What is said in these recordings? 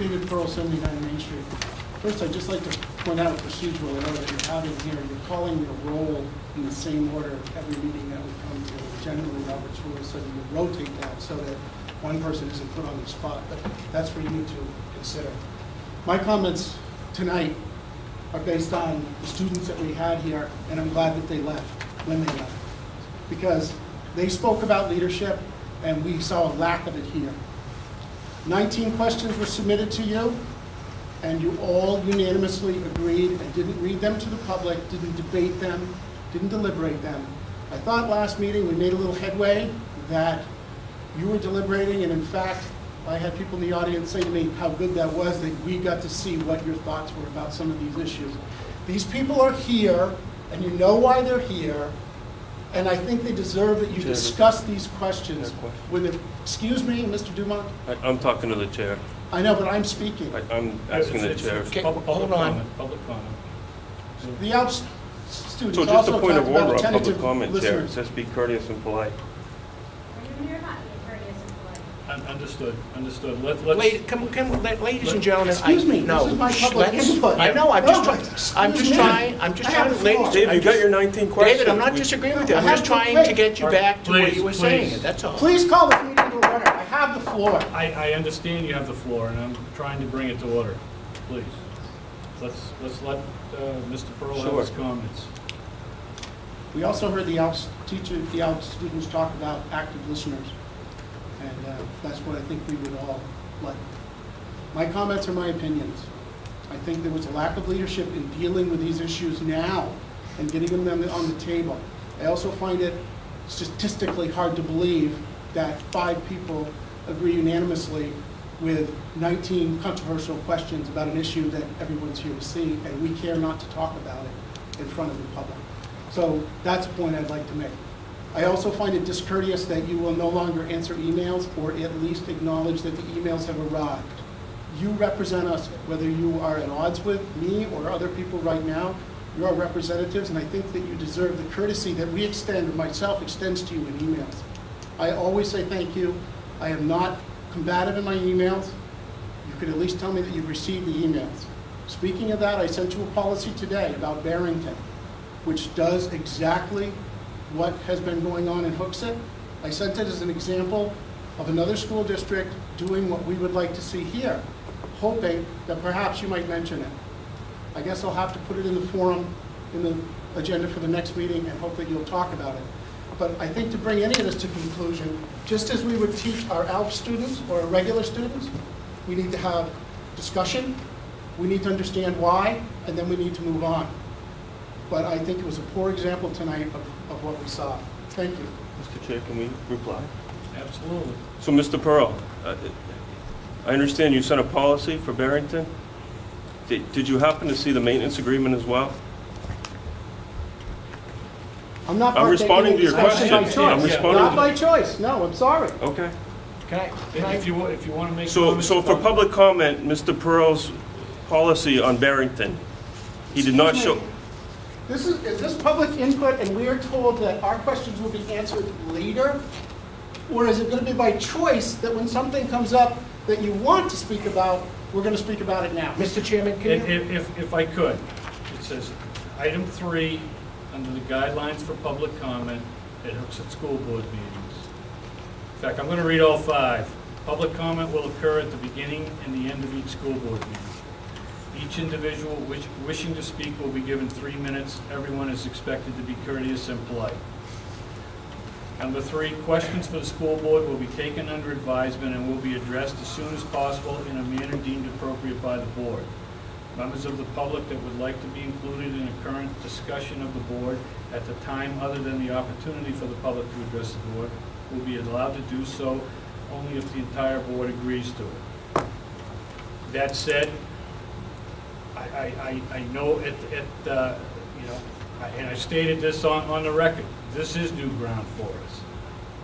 David Pearl, 79 Main Street. First, I'd just like to point out a procedural error that you're having here. You're calling your roll in the same order every meeting that we come to. Generally, Robert's Rules said you rotate that so that one person isn't put on the spot, but that's for you to consider. My comments tonight are based on the students that we had here, and I'm glad that they left when they left, because they spoke about leadership, and we saw a lack of it here. 19 questions were submitted to you, and you all unanimously agreed and didn't read them to the public, didn't debate them, didn't deliberate them. I thought last meeting we made a little headway, that you were deliberating, and in fact, I had people in the audience say to me how good that was, that we got to see what your thoughts were about some of these issues. These people are here, and you know why they're here, and I think they deserve that you discuss these questions with them. Excuse me, Mr. Dumont? I'm talking to the chair. I know, but I'm speaking. I'm asking the chair. Hold on. Public comment. The ALPS students So just also a point of talked about order on public attentive comment, Chair. It listeners. says be courteous and polite. You're not being courteous and polite. Understood. Understood. Ladies and gentlemen, Excuse me, no. this is my public Let's- input. I know, I'm No, just trying, excuse me. I'm just I have trying, the floor. ladies. Dave, you got your 19 questions. David, I'm not disagreeing with you, I'm I just have to trying wait. to get you back to what you were Please, saying, please. that's all. Please call this meeting to order. I have the floor. I understand you have the floor, and I'm trying to bring it to order. Please. Let's let Mr. Pearl have his comments. We also heard the ALPS teachers, the ALPS students talk about active listeners, and that's what I think we would all like. My comments are my opinions. I think there was a lack of leadership in dealing with these issues now and getting them on the table. I also find it statistically hard to believe that 5 people agree unanimously with 19 controversial questions about an issue that everyone's here to see, and we care not to talk about it in front of the public. So that's a point I'd like to make. I also find it discourteous that you will no longer answer emails or at least acknowledge that the emails have arrived. You represent us, whether you are at odds with me or other people right now, you're our representatives, and I think that you deserve the courtesy that we extend, or myself extends to you in emails. I always say thank you. I am not combative in my emails. You could at least tell me that you've received the emails. Speaking of that, I sent you a policy today about Barrington, which does exactly what has been going on in Hooksett. I sent it as an example of another school district doing what we would like to see here, hoping that perhaps you might mention it. I guess I'll have to put it in the forum, in the agenda for the next meeting, and hope that you'll talk about it. But I think to bring any of this to conclusion, just as we would teach our ALPS students or our regular students, we need to have discussion, we need to understand why, and then we need to move on. But I think it was a poor example tonight of what we saw. Thank you. Mr. Chair, can we reply? Absolutely. So, Mr. Pearl, I understand you sent a policy for Barrington. Did you happen to see the maintenance agreement as well? I'm not I'm responding to your partaking in question. this by I'm choice. responding Not to- by choice. No, I'm sorry. Okay. If you want to make So comments for about- public comment, Mr. Pearl's policy on Barrington, he did not Excuse show... me. Is this public input and we are told that our questions will be answered later? Or is it going to be by choice that when something comes up that you want to speak about, we're going to speak about it now? Mr. Chairman, can you? If I could, it says, item 3, under the guidelines for public comment at Hooksett School Board meetings. In fact, I'm going to read all 5. Public comment will occur at the beginning and the end of each school board meeting. Each individual wishing to speak will be given 3 minutes. Everyone is expected to be courteous and polite. Number 3, questions for the school board will be taken under advisement and will be addressed as soon as possible in a manner deemed appropriate by the board. Members of the public that would like to be included in a current discussion of the board at the time other than the opportunity for the public to address the board will be allowed to do so only if the entire board agrees to it. That said, I know and I stated this on the record, this is new ground for us.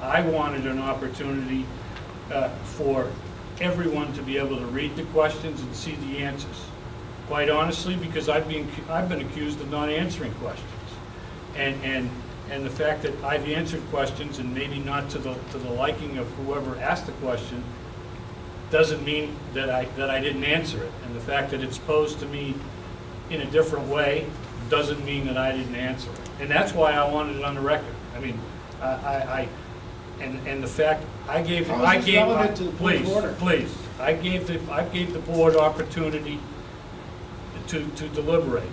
I wanted an opportunity for everyone to be able to read the questions and see the answers. Quite honestly, because I've been accused of not answering questions, and the fact that I've answered questions and maybe not to the liking of whoever asked the question doesn't mean that I didn't answer it. And the fact that it's posed to me in a different way doesn't mean that I didn't answer it. And that's why I wanted it on the record. I mean, and the fact, I gave, How is this relevant to the point of order? please, I gave the board opportunity to deliberate.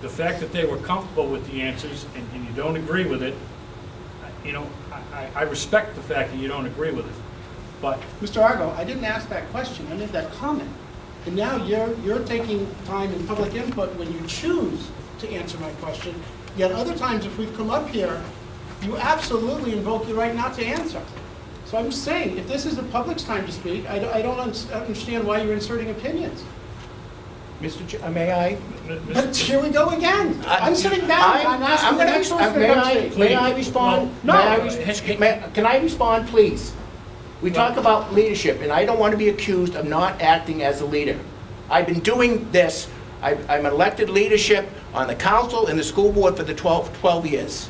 The fact that they were comfortable with the answers and you don't agree with it, you know, I respect the fact that you don't agree with it. But Mr. Argo, I didn't ask that question, I made that comment. And now you're taking time in public input when you choose to answer my question, yet other times if we've come up here, you absolutely invoke your right not to answer. So I'm just saying, if this is the public's time to speak, I don't understand why you're inserting opinions. May I? But here we go again. I'm sitting down, I'm asking the next person to negotiate. May I respond? No. Can I respond, please? We talk about leadership, and I don't want to be accused of not acting as a leader. I've been doing this. I'm elected leadership on the council and the school board for the 12 years.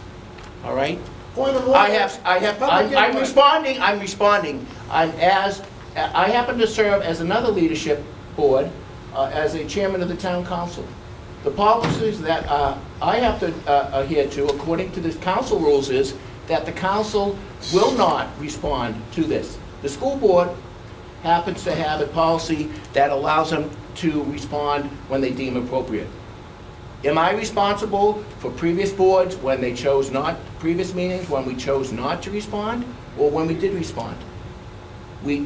All right? Point of order. I'm responding. I happen to serve as another leadership board as a chairman of the town council. The policies that I have to adhere to, according to the council rules, is that the council will not respond to this. The school board happens to have a policy that allows them to respond when they deem appropriate. Am I responsible for previous boards when they chose not, previous meetings when we chose not to respond, or when we did respond?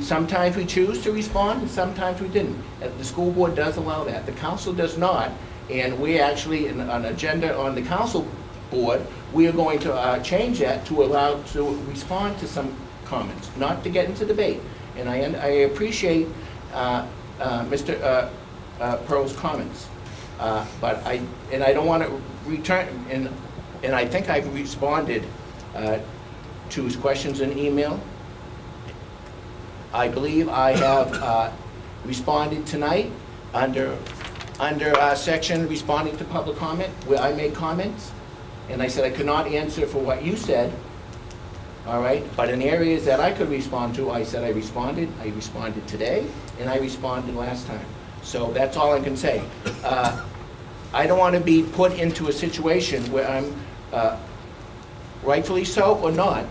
Sometimes we choose to respond, and sometimes we didn't. The school board does allow that. The council does not, and we actually, in an agenda on the council board, we are going to change that to allow to respond to some comments, not to get into debate. And I appreciate Mr. Pearl's comments, but I don't want to return. And I think I've responded to his questions in email. I believe I have responded tonight under section responding to public comment, where I made comments, and I said I could not answer for what you said, all right? But in areas that I could respond to, I said I responded today, and I responded last time. So that's all I can say. I don't want to be put into a situation where I'm, rightfully so or not,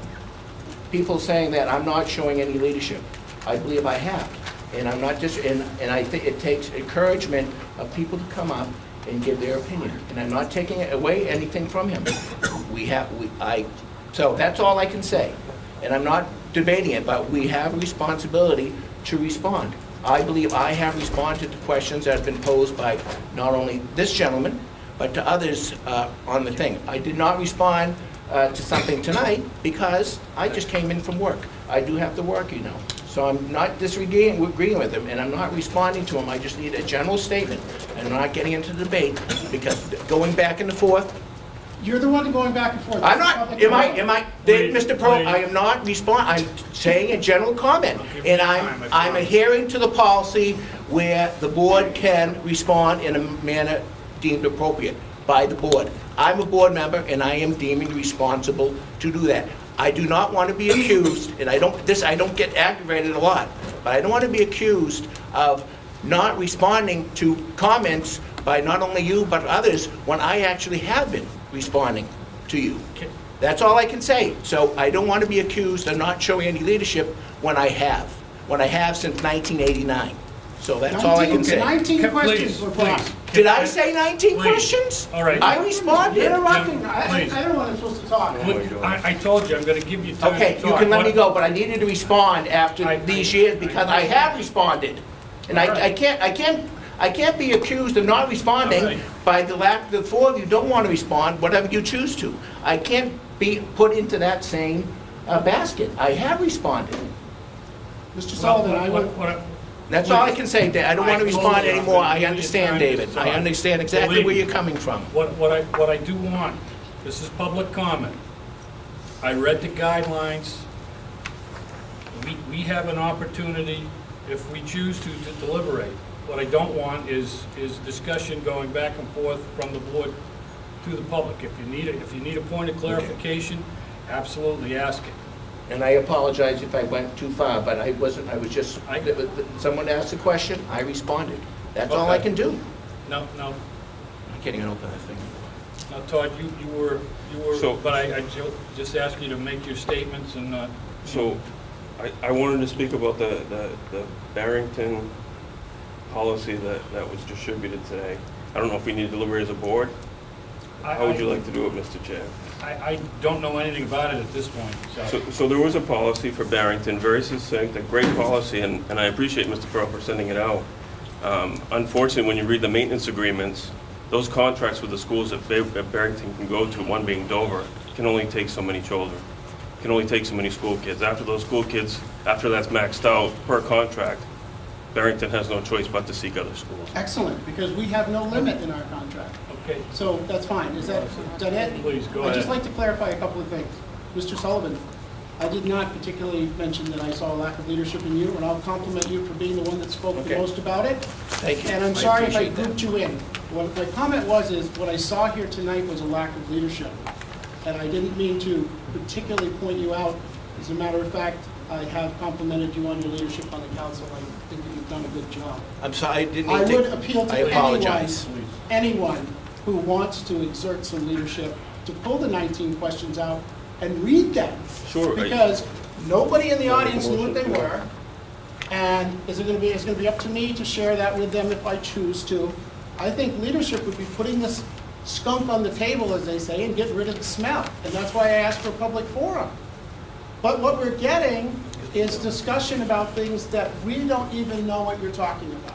people saying that I'm not showing any leadership. I believe I have. And I'm not just, and I think it takes encouragement of people to come up and give their opinion. And I'm not taking away anything from him. So that's all I can say. And I'm not debating it, but we have a responsibility to respond. I believe I have responded to questions that have been posed by not only this gentleman, but to others on the thing. I did not respond to something tonight because I just came in from work. I do have to work, you know. So I'm not disagreeing with him, and I'm not responding to him. I just need a general statement. I'm not getting into debate because going back and forth. You're the one going back and forth. I'm not. Mr. Pearl? I am not responding. I'm saying a general comment, and I'm adhering to the policy where the board can respond in a manner deemed appropriate by the board. I'm a board member, and I am deemed responsible to do that. I do not want to be accused, and I don't get aggravated a lot, but I don't want to be accused of not responding to comments by not only you but others when I actually have been responding to you. That's all I can say. So I don't want to be accused of not showing any leadership when I have since 1989. So that's all I can say. 19 questions were brought. Did I say 19 questions? All right. I responded. You're interrupting. Please. I don't know when I'm supposed to talk. I told you, I'm going to give you time to Okay, talk. you can let me go, but I needed to respond after these years because I have responded. And I can't be accused of not responding All right. by the four of you don't want to respond, whatever you choose to. I can't be put into that same basket. I have responded. Mr. Sullivan, That's all I can say, Dave. I don't want to I told respond you, I'm anymore. gonna I give you understand, time to David. I talk. understand exactly Believe where me. you're coming from. What I do want, this is public comment. I read the guidelines. We have an opportunity, if we choose to deliberate. What I don't want is discussion going back and forth from the board to the public. If you need a point of clarification, absolutely ask it. And I apologize if I went too far, but I wasn't, I was just, someone asked a question, I responded. That's all I Okay. can do. No, I can't even open that thing. no, Todd, you were, So- but I just asked you to make your statements and not. So, I wanted to speak about the Barrington policy that was distributed today. I don't know if we need to deliberate as a board. How would you like to do it, Mr. Chair? I don't know anything about it at this point, so. So there was a policy for Barrington, very succinct, a great policy, and I appreciate Mr. Pearl for sending it out. Unfortunately, when you read the maintenance agreements, those contracts with the schools that Barrington can go to, one being Dover, can only take so many children, can only take so many school kids. After those school kids, after that's maxed out per contract, Barrington has no choice but to seek other schools. Excellent, because we have no limit in our contract. Okay, So that's fine. Is that it? Please, go I'd just ahead. like to clarify a couple of things. Mr. Sullivan, I did not particularly mention that I saw a lack of leadership in you, and I'll compliment you for being the one that spoke the Okay. most about it. Thank you. And I'm sorry if I appreciate that. grouped you in. What my comment was is, what I saw here tonight was a lack of leadership. And I didn't mean to particularly point you out. As a matter of fact, I have complimented you on your leadership on the council. I think that you've done a good job. I'm sorry, I didn't I mean to. would appeal to I anyone, apologize. anyone who wants to exert some leadership to pull the 19 questions out and read them. Sure. Because nobody in the Make a audience knew what they motion, were. And it's going to be up to me to share that with them if I choose to. I think leadership would be putting this skunk on the table, as they say, and getting rid of the smell. And that's why I asked for a public forum. But what we're getting is discussion about things that we don't even know what you're talking about.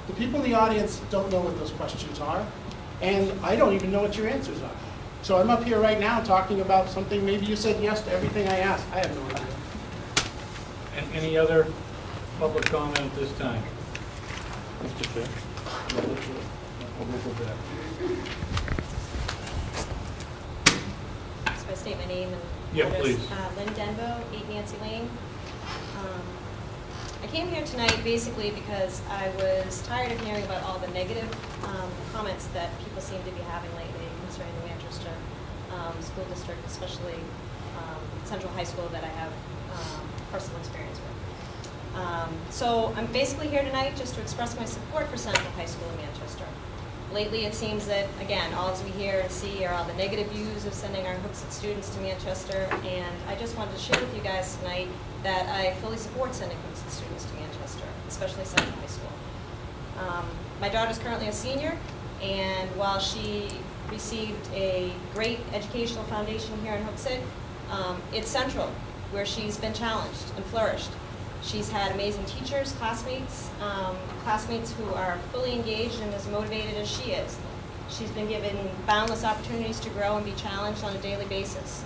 The people in the audience don't know what those questions are, and I don't even know what your answers are. So I'm up here right now talking about something, maybe you said yes to everything I asked. I have no idea. And any other public comment at this time? Mr. Chair? We'll go back. So I state my name and Yeah, address. please. Lynn Denbo, 8 Nancy Lane. I came here tonight basically because I was tired of hearing about all the negative comments that people seem to be having lately concerning the Manchester School District, especially Central High School that I have personal experience with. So I'm basically here tonight just to express my support for Central High School in Manchester. Lately, it seems that, again, all we hear and see are all the negative views of sending our Hooksett students to Manchester, and I just wanted to share with you guys tonight that I fully support sending Hooksett students to Manchester, especially Central High School. My daughter's currently a senior, and while she received a great educational foundation here in Hooksett, it's Central, where she's been challenged and flourished. She's had amazing teachers, classmates who are fully engaged and as motivated as she is. She's been given boundless opportunities to grow and be challenged on a daily basis.